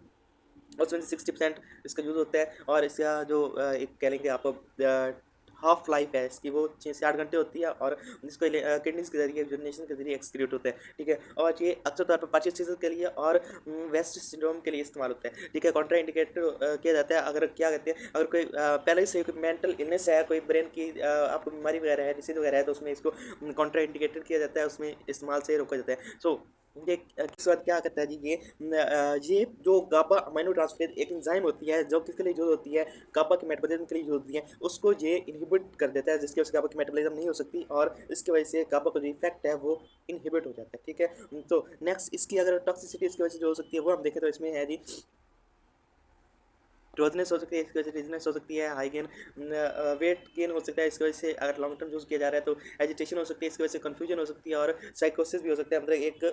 उसमें 60% इसका यूज़ होता है। और इसका जो एक कह लेंगे आप हाफ लाइफ है इसकी, वो 6 से 8 घंटे होती है और जिसको किडनीज के जरिए यूरिनेशन के जरिए एक्सक्रीट होता है, ठीक है। और ये अक्सर तौर पर पार्चियल के लिए और वेस्ट सिंड्रोम के लिए इस्तेमाल होता है, ठीक है। कॉन्ट्रा इंडिकेटर किया जाता है अगर क्या कहते हैं, अगर कोई पहले से कोई मेंटल इलनेस है, कोई ब्रेन की आपको बीमारी वगैरह है, डिसीज वगैरह है, तो उसमें इसको कॉन्ट्रा इंडिकेटेड किया जाता है, उसमें इस्तेमाल से रोका जाता है। सो ये किस बात क्या करता है जी, ये जो गाबा अमाइनो ट्रांसफरेज एक एंजाइम होती है जो किसके लिए यूज होती है, गाबा के मेटाबॉलिज्म के लिए यूज होती है, उसको ये इनहिबिट कर देता है, जिसकी वजह से गाबा की मेटाबॉलिज्म नहीं हो सकती और इसकी वजह से गाबा का जो इफेक्ट है वो इनहिबिट हो जाता है, ठीक है। तो नेक्स्ट इसकी अगर टॉक्सिसिटी इसकी वजह से जो हो सकती है वो हम देखें तो इसमें है जी ड्रोजनेस हो सकती है, इसकी वजह से डिजीनेस हो सकती है, हाई गेन वेट गेन हो सकता है इसकी वजह से, अगर लॉन्ग टर्म यूज़ किया जा रहा है तो एजिटेशन हो सकती है, इसकी वजह से कन्फ्यूजन हो सकती है और साइकोसिस भी हो सकता है, मतलब एक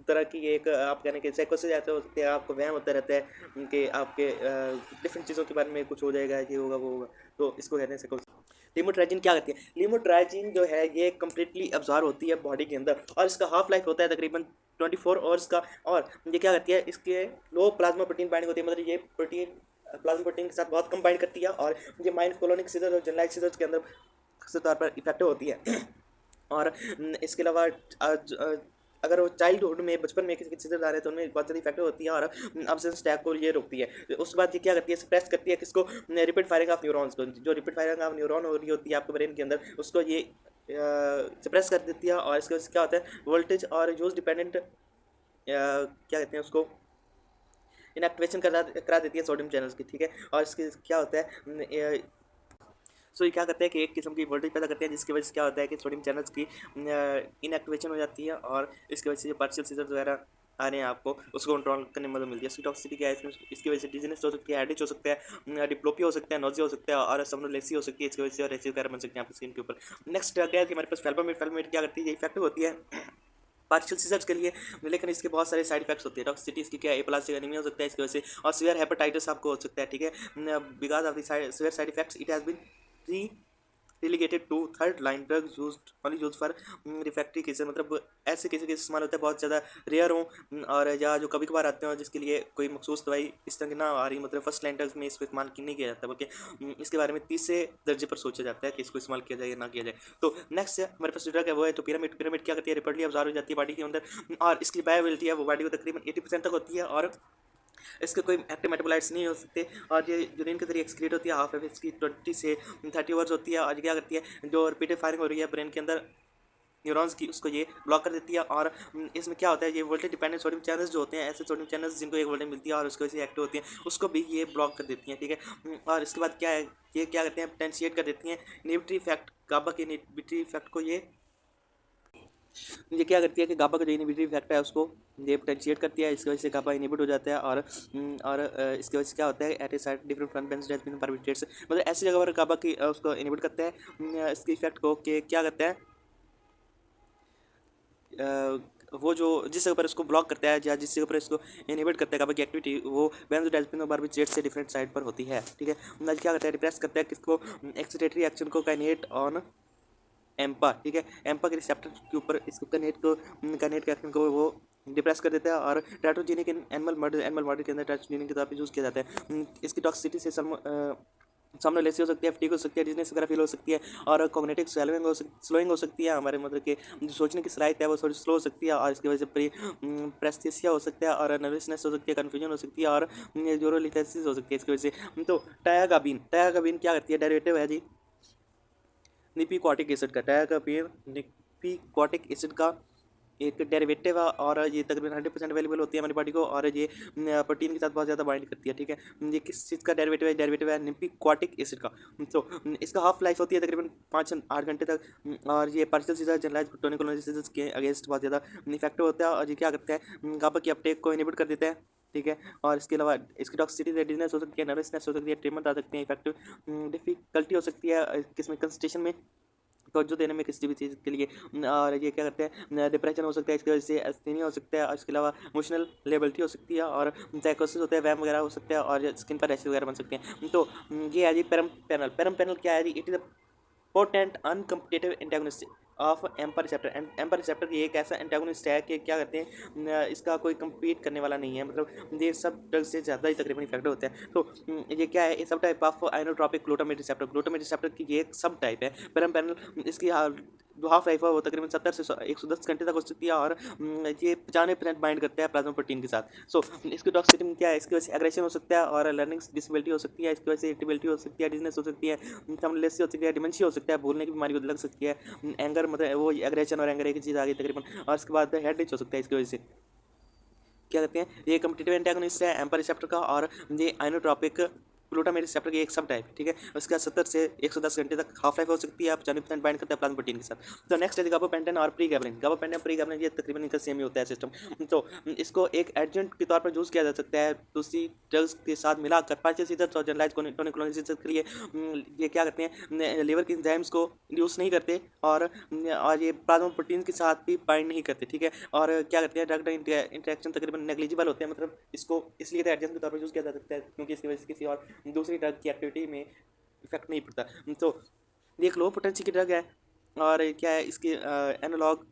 तरह की एक आप कहने के साइकोसिस ऐसा हो सकता है, आपको वहम होता रहता है कि आपके डिफरेंट चीज़ों के बारे में कुछ हो जाएगा, ये होगा वो होगा, तो इसको कहते हैं साइकोसिस। लिमोट्राइजिन क्या करती है, लिमोट्राइजिन जो है ये कम्प्लीटली अब्जॉर्ब होती है बॉडी के अंदर और इसका हाफ लाइफ होता है तकरीबन 24 आवर्स का। और ये क्या करती है, इसके लो प्लाज्मा प्रोटीन बाइंडिंग होती है, मतलब ये प्रोटीन प्लाज्मा प्रोटीन के साथ बहुत कम बाइंड करती है और ये माइंड कोलोनिक सीजर और जनलाइक सीजर्स के अंदर खास तौर पर इफेक्टिव होती है। और इसके अलावा अगर वो चाइल्डहुड में बचपन में किसी सीजर आ रहे हैं तो उनमें बहुत ज़्यादा इफेक्टिव होती है और अब्सेंस टैग को ये रोकती है। उसके बाद ये क्या करती है, सप्रेस करती है किसको, रिपीट फायरिंग ऑफ न्यूरॉन्स को, जो रिपीट फायरिंग ऑफ न्यूरॉन हो रही होती है आपके ब्रेन के अंदर, उसको ये सप्रेस कर देती है और इसकी वजह से क्या होता है, वोल्टेज और यूज डिपेंडेंट क्या कहते हैं उसको, इनएक्टिवेशन करा देती है सोडियम चैनल्स की, ठीक है। और इसके क्या होता है, सो ये क्या करते हैं कि एक किस्म की वोल्टेज पैदा करते हैं, जिसकी वजह से क्या होता है कि सोडियम चैनल्स की इनएक्टिवेशन हो जाती है और इसकी वजह से जो पार्शियल सीजर्स वगैरह आ रहे हैं आपको उसको कंट्रोल करने में मदद मिलती है। इसकी टॉक्सिसिटी क्या है, इसकी वजह से डिजीनेस हो सकती है, हेडेक हो सकता है, डिप्लोपिया हो सकता है, नोजिया हो सकता है और समनोलेसी हो सकती है, इसकी वजह से और रेसिव वगैरह बन सकते हैं आपकी स्किन के ऊपर। नेक्स्ट क्या है कि हमारे पास फेल्पोमेट क्या करती है, इफेक्टिव होती है पार्शियल सीजर्स के लिए, लेकिन इसके बहुत सारे साइड इफेक्ट्स होते हैं। टॉक्सिसिटी इसकी क्या है, एप्लास्टिक एनीमिया हो सकता है इसकी वजह से और सीवियर हेपेटाइटिस आपको हो सकता है, ठीक है। Because of the severe side effects it has been relegated to third line drug use for refractory cases, मतलब ऐसे केसेस के इस्तेमाल होता है बहुत ज़्यादा रेयर हो और या जो कभी कभार आते हो जिसके लिए कोई मखसूस दवाई इस तरह की ना आ रही, मतलब फर्स्ट लाइन ड्रग्स में इसको इस्तेमाल नहीं किया जाता, बल्कि इसके बारे में तीसरे दर्जे पर सोचा जाता है कि इसको इस्तेमाल किया जाए या ना किया जाए। तो नेक्स्ट हमारे पास ड्रग है वो है तो पिरामिड। पिरामिड क्या करती है, रेपिडली अब्जॉर्ब हो जाती है बॉडी के अंदर और इसकी बायोबिलिटी है वो बॉडी को तकरीबन 80% तक होती है और इसके कोई एक्टिव मेटाबोलाइट्स नहीं हो सकते और ये यूरिन के जरिए एक्सक्रीट होती है। हाफ लाइफ इसकी 20 से 30 आवर्स होती है और ये क्या करती है, जो रिपीटेड फायरिंग हो रही है ब्रेन के अंदर न्यूरॉन्स की उसको ये ब्लॉक कर देती है और इसमें क्या होता है, ये वोल्टेज डिपेंडेंट सोडियम चैनल्स जो होते हैं, ऐसे सोडियम चैनल्स जिनको एक वोल्टेज मिलती है और उसकी वजह से एक्टिव होती हैं, उसको भी ये ब्लॉक कर देती हैं। ठीक है, और इसके बाद क्या है, ये क्या करते हैं, पोटेंशिएट कर देती हैं इनहिबिटरी इफेक्ट, गाबा के इनहिबिटरी इफेक्ट को ये क्या करती है कि गाबा का जो इनहिबिटरी इफेक्ट है उसको ये पोटेंशिएट करती है, इसकी वजह से गाबा इनहिबिट हो जाता है और इसकी वजह से क्या होता है, एट ए साइड डिफरेंट फ्रंट बेंजीडाइजीन बारबिट्रेट्स, मतलब ऐसी जगह पर गाबा की उसको इनहिबिट करता है इसके इफेक्ट को कि क्या करता है वो जो जिस जगह पर इसको ब्लॉक करता है या जिस जगह पर इसको इनहिबिट करता है गाबा की एक्टिविटी, वो बेंजोडाइज़ेपिन और बारबिट्रेट से डिफरेंट साइड पर होती है। ठीक है, क्या करता है, रिप्रेस करता है किसको, एक्सीटेटरी एक्शन को काइनेट ऑन एम्पा। ठीक है, एम्पा के रिसेप्टर के ऊपर इसको कनेट के एक्शन को वो डिप्रेस कर देता है और टेट्रोजेनिक एनिमल मर्डर के अंदर टेट्रोजेनिक के तौर पे यूज़ किया जाता है। इसकी टॉक्सिसिटी से समनोलेसिस हो सकती है, फटीग हो सकती है, डिजनेस वगैरह फील हो सकती है और कॉग्निटिव स्लोइंग हो सकती है, हमारे मतलब कि जो सोचने की सलाहियत है वो थोड़ी स्लो हो सकती है और इसकी वजह से प्रेस्थेसिया हो सकता है और नर्वसनेस हो सकती है, कन्फ्यूजन हो सकती है और यूरोलिथेसिस हो सकती है इसकी वजह से। तो टायागाबिन क्या करती है, डेरिवेटिव है जी निपिक्वाटिक एसिड का, टायागाबिन निपिक्वाटिक एसिड का एक डेरिवेटिव है और ये तकरीबन 100% अवेलेबल होती है हमारी बॉडी को और ये प्रोटीन के साथ बहुत ज़्यादा बाइंड करती है। ठीक है, ये किस चीज़ का डेरिवेटिव है निपिक्वाटिक एसिड का। तो इसका हाफ लाइफ होती है तकरीबन 5-8 घंटे तक और ये पार्शियल सीजर जनरलाइज टोनिकोलोजिस के अगेंस्ट बहुत ज़्यादा इफेक्टिव होता है और ये क्या करता है, गाबा की अपटेक को इनहिबिट कर देता है। ठीक है, और इसके अलावा इसकी टॉक्सिसिटी रेडिनेस हो सकती है, नर्वसनेस हो सकती है, ट्रेमर आ सकते हैं, इफेक्टिव डिफिकल्टी हो सकती है किसमें, कंसंट्रेशन में तवज्जो देने में किसी भी चीज़ के लिए और ये क्या करते हैं, डिप्रेशन हो सकता है, इसकी वजह से एस्थीनिया हो सकता है और इसके अलावा इमोशनल लेबिलिटी हो सकती है और साइकोसिस होता है, वैम वगैरह हो सकता है और स्किन पर रैशेस वगैरह बन सकते हैं। तो ये है जी पैरम पैनल क्या है जी, it is a potent uncompetitive antagonist of AMPA receptor. AMPA receptor ये एक ऐसा एंटागोनिस्ट है कि क्या कहते हैं, इसका कोई कम्पीट करने वाला नहीं है, मतलब ये सब ड्रग से ज़्यादा ही तकरीबन इफेक्ट होते हैं। तो ये क्या है, सब type of inotropic glutamate receptor की ये एक सब टाइप है। पैरम पैनल इसकी जो हाफ लाइफ है वो तकरीबन 70 से 110 घंटे तक हो सकती है और ये 95% बाइंड करता है प्लाज्मा प्रोटीन के साथ। सो इसकी टॉक्सिसिटी में क्या है, इसकी वजह से एग्रेशन हो सकता है और लर्निंग डिसेबिलिटी हो सकती है, इसकी वजह से इरिटेबिलिटी हो सकती है, डिजनेस हो सकती है, समनलेसी हो सकती है, डिमेंशिया हो सकता है, भूलने की बीमारी को लग सकती है, एंगर मतलब वो एग्रेशन और एंगर एक ही चीज़ आ गई तकरीबन, और इसके बाद हेड हो सकता है इसकी वजह से। क्या कहते हैं, ये कम्पिटिटिव एंटागोनिस्ट है एम्पर रिसेप्टर का और ये आइनोट्रॉपिक ग्लूटामेट रिसेप्टर की एक सब टाइप है। ठीक है, उसका 70 से 110 घंटे तक हाफ लाइफ हो सकती है, आप 95% बाइंड करते हैं प्लाज्मा प्रोटीन के साथ। तो नेक्स्ट है गाबापेंटिन और प्रीगैबलिन ये तकरीबन इनका सेम ही होता है सिस्टम। तो इसको एक एजेंट के तौर पर यूज़ किया जा सकता है दूसरी ड्रग्स के साथ मिलाकर पार्शियल सीजर और जनरलाइज टोनिकोलोजिस के लिए। ये क्या करते हैं, लीवर की एंजाइम्स को यूज़ नहीं करते और ये प्लाज्मा प्रोटीन के साथ भी बाइंड नहीं करते। ठीक है, और क्या करते हैं, ड्रग इंटरेक्शन तकरीबन नेग्लिजिबल होते हैं, मतलब इसको इसलिए एजेंट के तौर पर यूज़ किया जा सकता है क्योंकि इसकी वजह से किसी और दूसरी ड्रग की एक्टिविटी में इफेक्ट नहीं पड़ता। तो ये एक लो पोटेंसी की ड्रग है और क्या है, इसके analogue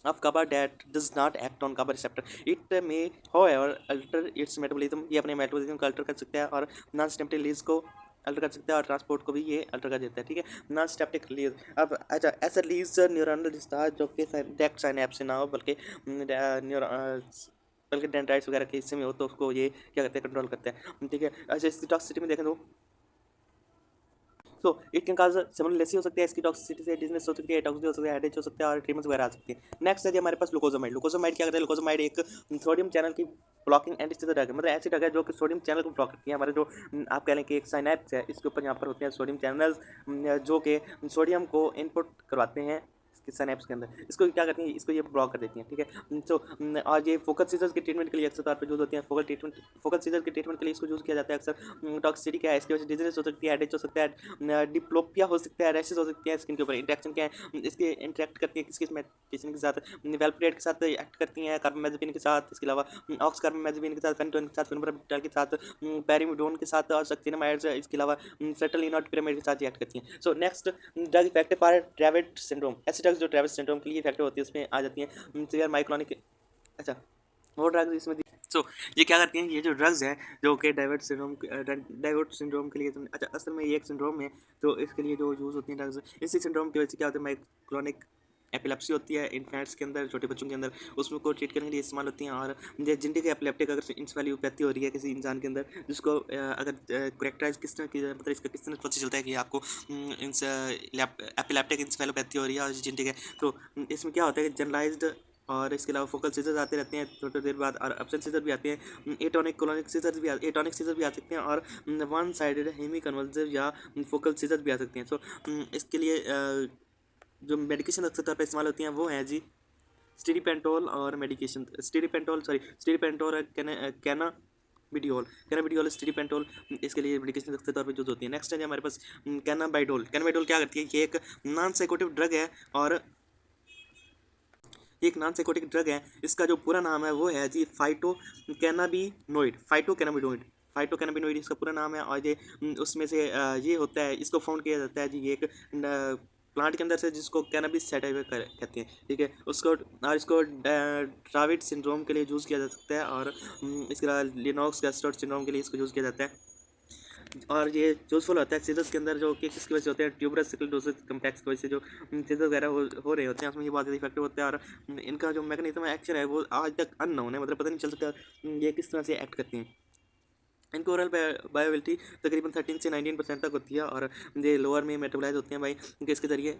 of GABA that does not act on GABA receptor. It may however alter its metabolism, ये अपने मेटाबॉलिज्म को अल्टर कर सकता है और नॉन स्टेप्टिक रिलीज को अल्टर कर सकता है और ट्रांसपोर्ट को भी ये अल्टर कर देता है। ठीक है, नॉन स्टेप्टिक रिलीज, अब अच्छा ऐसा रिलीज न्यूरॉनल डिस्चार्ज जो कि डायरेक्ट साइनेप्स से ना हो बल्कि डेंड्राइट्स वगैरह के हिस्से में हो तो उसको ये क्या करते हैं, कंट्रोल करते हैं। ठीक है, अच्छा इसकी टॉक्सिसिटी में देखें तो इट कैन काज समनलेसी हो सकती है, इसकी टॉक्सिसिटी से डिजनेस हो सकती है, टॉक्सिसिटी हो सकती है, हेडेक हो सकता है और ट्रीटमेंट्स वगैरह आ सकती है। नेक्स्ट है जी हमारे पास ग्लूकोजामाइड। ग्लूकोजामाइड क्या करता है, ग्लूकोजामाइड एक सोडियम चैनल की ब्लॉकिंग एंटीस्टेटिक ड्रग है, मतलब ऐसी ड्रग है जो कि सोडियम चैनल को ब्लॉक करती है। हमारे जो आप कह लें कि एक साइनेप्स है इसके ऊपर यहाँ पर होते हैं सोडियम चैनल्स जो कि सोडियम को इनपुट करवाते हैं सिनेप्स के अंदर, इसको क्या करती हैं, इसको ये ब्लॉक कर देती हैं, ठीक है। तो और ये फोकल सीजर्स के ट्रीटमेंट के लिए अक्सर तौर पर यूज़ होती हैं। फोकल सीजर के ट्रीटमेंट के लिए इसको यूज़ किया जाता है अक्सर। टॉक्सिसिटी क्या है, इसकी वजह से डिजीज हो सकती है, हेडेक हो सकता है, डिप्लोपिया हो सकता है, रैशेस हो सकती है स्किन के ऊपर। इंटरेक्शन क्या है, इसके इंटरेक्ट करती है किस मेडिकेशन के साथ, वेल्प्रेट के साथ एक्ट करती हैं, कार्बामेज़ेपिन के साथ, इसके अलावा ऑक्स कार्बामेज़ेपिन के साथ, फेनिटोइन के साथ, फेनोबारबिटॉल के साथ, पैरिमिडोन के साथ और सक्सिनामाइड्स, इसके अलावा सेटलिनॉट पिरामिड के साथ एक्ट करती हैं। So next drug effective for ड्रेविड syndrome. ऐसी ड्रग्स जो ड्रेविड सिंड्रोम के लिए इफेक्टिव होती है उसमें आ जाती हैं सीवियर माइक्रोनिक। अच्छा, वो ड्रग्स इसमें सो ये क्या करती हैं, ये जो ड्रग्स हैं जो कि डाइवर्ट सिंड्रोम के लिए अच्छा असल में ये एक सिंड्रोम है तो इसके लिए जो यूज़ होती हैं ड्रग्स, इसी सिंड्रोम की वजह से क्या होता है, माइक्रोनिक एपिलेप्सी होती है इन्फेंट्स के अंदर, छोटे बच्चों के अंदर, उसमें को ट्रीट करने के लिए इस्तेमाल होती हैं। और जिनके एपिलेप्टिक अगर इंसेफेलोपैथी हो रही है किसी इंसान के अंदर, जिसको अगर करेक्टराइज किस तरह की मतलब इसका किस तरह पता चलता है कि आपको एपिलेप्टिक इंसेफेलोपैथी हो रही है और जिनटिक है, तो इसमें क्या होता है कि जनरलाइज्ड और इसके अलावा फोकल सीजर्स आते रहते हैं थोड़ी देर बाद, और एब्सेंट सीजर भी आते हैं, एटोनिक सीजर भी आ सकते हैं, और वन साइडेड हेमी कन्वल्सिव या फोकल सीजर भी आ सकते हैं। सो इसके लिए जो मेडिकेशन अक्सर तौर पर इस्तेमाल होती हैं वो हैं जी स्टीरीपेंटोल और मेडिकेशन स्टीरीपेंटोल और कैनाबिडियोल स्टीरीपेंटोल, इसके लिए मेडिकेशन अक्सर तौर पर यूज होती है। नेक्स्ट है हमारे पास कैनाबाइडोल। कैनाबाइडोल क्या करती है, ये एक नॉन साइकोटिव ड्रग है और एक नॉन साइकोटिक ड्रग है। इसका जो पूरा नाम है वो है जी फाइटोकैनाबिनोइड इसका पूरा नाम है। और ये उसमें से ये होता है, इसको फाउंड किया जाता है जी ये एक प्लांट के अंदर से, जिसको कैनाबिस सैटिवा कहते हैं, ठीक है। इसको ड्राविड सिंड्रोम के लिए यूज़ किया जा सकता है, और इसके अलावा लिनॉक्स गैस्ट्रोड सिंड्रोम के लिए इसको यूज़ किया जाता है। और ये यूजफुल होता है सीजर्स के अंदर, जो कि किसकी वजह से होते हैं, ट्यूबरस सिक्लोसिस कम्प्लेक्स की वजह से जो सीजर वगैरह हो रहे होते हैं उसमें ये बहुत ज़्यादा इफेक्टिव होता है। और इनका जो मैकेनिज्म एक्शन है वो आज तक अननोन है, मतलब पता नहीं चल सकता ये किस तरह से एक्ट करती हैं। इनकी ओरल बायोबिलिटी तकरीबन 13 से 19% तक होती है, और ये लोअर में मेटाबोलाइज होते हैं भाई इसके जरिए,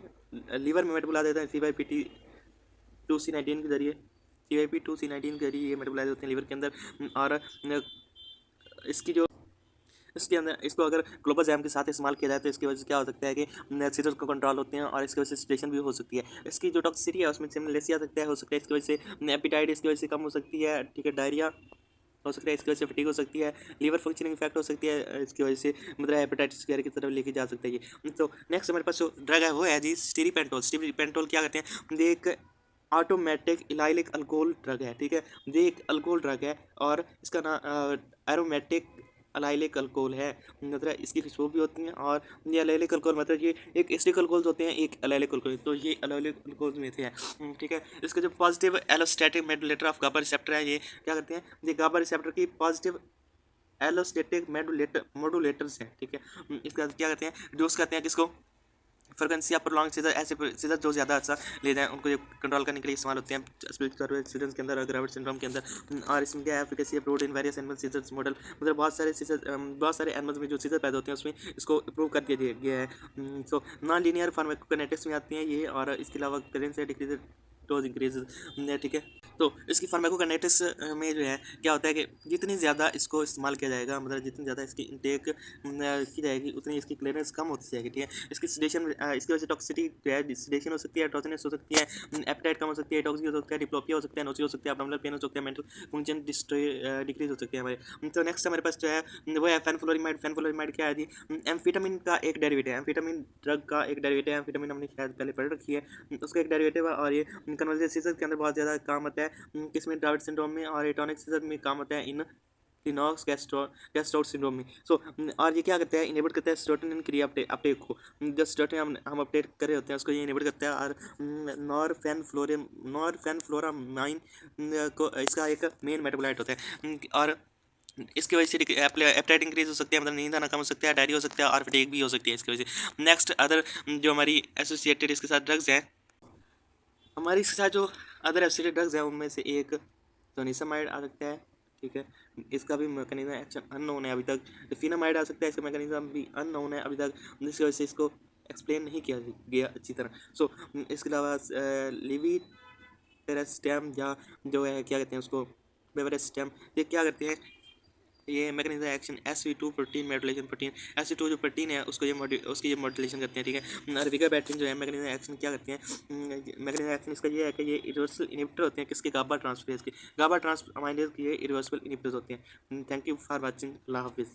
लीवर में मेटाबोलाइज होता है CYP2C19 के जरिए, CYP2C19 के जरिए ये मेटाबोलाइज होते हैं लीवर के अंदर। और इसके अंदर इसको अगर क्लोबाजैम के साथ इस्तेमाल किया जाए तो इसकी वजह से क्या हो सकता है कि सीजर्स को कंट्रोल होते हैं, और इसकी वजह से सिचुएशन भी हो सकती है। इसकी जो टॉक्सिसिटी है उसमें सिमलेसिया हो सकता है इसकी वजह से, एपिटाइट इसकी वजह से कम हो सकती है, ठीक है, डायरिया हो सकता है इसकी वजह से, फटीग हो सकती है, लीवर फंक्शनिंग इफेक्ट हो सकती है इसकी वजह से, मतलब हेपेटाइटिस वगैरह की तरफ लेके जा सकता है ये। तो नेक्स्ट हमारे पास जो ड्रग है वो है जी स्टीरीपेंटोल क्या कहते हैं, ये एक ऑटोमेटिक इलाइलिक अल्कोहल ड्रग है, ठीक है। ये एक अल्कोहल ड्रग है और इसका नाम एरोमेटिक अलाइलिक अल्कोहल है, मतलब इसकी खुशबू भी होती है। और ये अलाइलिक अल्कोहल मतलब ये एक एसिडिक अल्कोहल होते हैं, एक अलाइलिक अल्कोहल, तो ये अलाइलिक अल्कोहल में थे, ठीक है। इसका जो positive एलोस्टैटिक modulator of Gauba receptor है, ये क्या करते हैं, ये गाबा रिसेप्टर की पॉजिटिव एलोस्टैटिक मोडुलेटर्स हैं, ठीक है। इसका क्या कहते हैं, रिड्यूस करते हैं किसको, फ्रिक्वेंसी या प्रोलॉन्ग सीजर, ऐसे सीजर जो ज़्यादा अच्छा ले जाएँ उनको ये कंट्रोल करने के लिए इस्तेमाल होते हैं सीजर्स के अंदर और ग्रेविड सिंड्रोम के अंदर। और इसमें क्या है, efficacy approved in various animal seizures model, मतलब बहुत सारे एनिमल्स में जो सीजर पैदा होते हैं उसमें इसको अप्रूव कर दिया गया है। सो नॉन लीनियर फार्माकोकाइनेटिक्स में आती हैं ये, और इसके अलावा करेंट से डिक्रीज डोज इंक्रीज, ठीक है। तो इसकी फार्माकोकाइनेटिक्स में जो है क्या होता है कि जितनी ज़्यादा इसको इस्तेमाल किया जाएगा, मतलब जितनी ज़्यादा इसकी इंटेक की जाएगी उतनी इसकी क्लियरेंस कम होती जाएगी, ठीक है। इसकी सिडेशन, इसकी वजह से टॉक्सिसिटी जो है, सिडेशन हो सकती है, टॉक्सिनेस हो सकती है, एपेटाइट कम हो सकती है, टॉक्सिक हो सकता है, डिप्लोपिया हो सकता है, नोसी हो सकती है, एब्डोमिनल पेन हो सकता है, मेंटल फंक्शन डिक्रीज हो सकती है हमारे। तो नेक्स्ट हमारे पास जो है वो है फेनफ्लोरिमाइड क्या है जी, एम्फेटामिन का एक डेरिवेटिव है, एम्फेटामिन ड्रग का एक डेरिवेटिव है। एम्फेटामिन हमने शायद पहले पढ़ रखी है, उसका एक डेरिवेटिव है, और ये कन्वर्जेंट सीजर के अंदर बहुत ज़्यादा काम आता है, किसमें, ड्राविड सिंड्रोम में, और एटोनिक सीजर में काम आता है इन लिनॉक्स गैस्ट्रोड सिंड्रोम में। सो और ये क्या करता है, इनेबल करता है सेरोटोनिन क्रिया अपटेक को, जो सेरोटोनिन हम अपडेट कर रहे होते हैं उसको ये इनेबल करता है। और नॉरफेनफ्लोरामाइन को इसका एक मेन मेटाबोलाइट होता है, और इसकी वजह से एपेटाइट इंक्रीज हो सकती है, मतलब नींद आना कम हो सकता है, डायरिया हो सकता है, और फटीग भी हो सकती है इसकी वजह से। नेक्स्ट अदर जो हमारी एसोसिएटेड इसके साथ ड्रग्स हैं, हमारी इसके साथ जो अदर एसोसिएटेड ड्रग्स हैं उनमें से एक टोनिसमाइड आ सकता है, ठीक है। इसका भी मैकेनिज्म एक्शन अननोन है अभी तक। डिफिनामाइड आ सकता है, इसका मैकेनिज्म भी अननोन है अभी तक, जिसकी वजह से इसको एक्सप्लेन नहीं किया गया अच्छी तरह। सो इसके अलावा लेविटेरेस्टेम या जो है क्या कहते हैं उसको बेवरेस्टेम, ये क्या करते हैं, ये mechanism action SV2 protein modulation protein SV2 जो प्रोटीन है उसको उसकी ये मॉड्यूलेशन करते हैं, ठीक है। और विगाबैक्टीन जो है मैकेनिज्म एक्शन क्या करते हैं, मैकेनिज्म एक्शन इसका ये है कि ये इरिवर्सिबल इनहिबिटर होते हैं किसके, गाबा ट्रांसफेरेज के, गाबा ट्रांस अमाइलेज के ये इरिवर्सिबल इनहिबिटर्स होते हैं। थैंक यू फॉर वाचिंग, अल्लाह हाफिज़।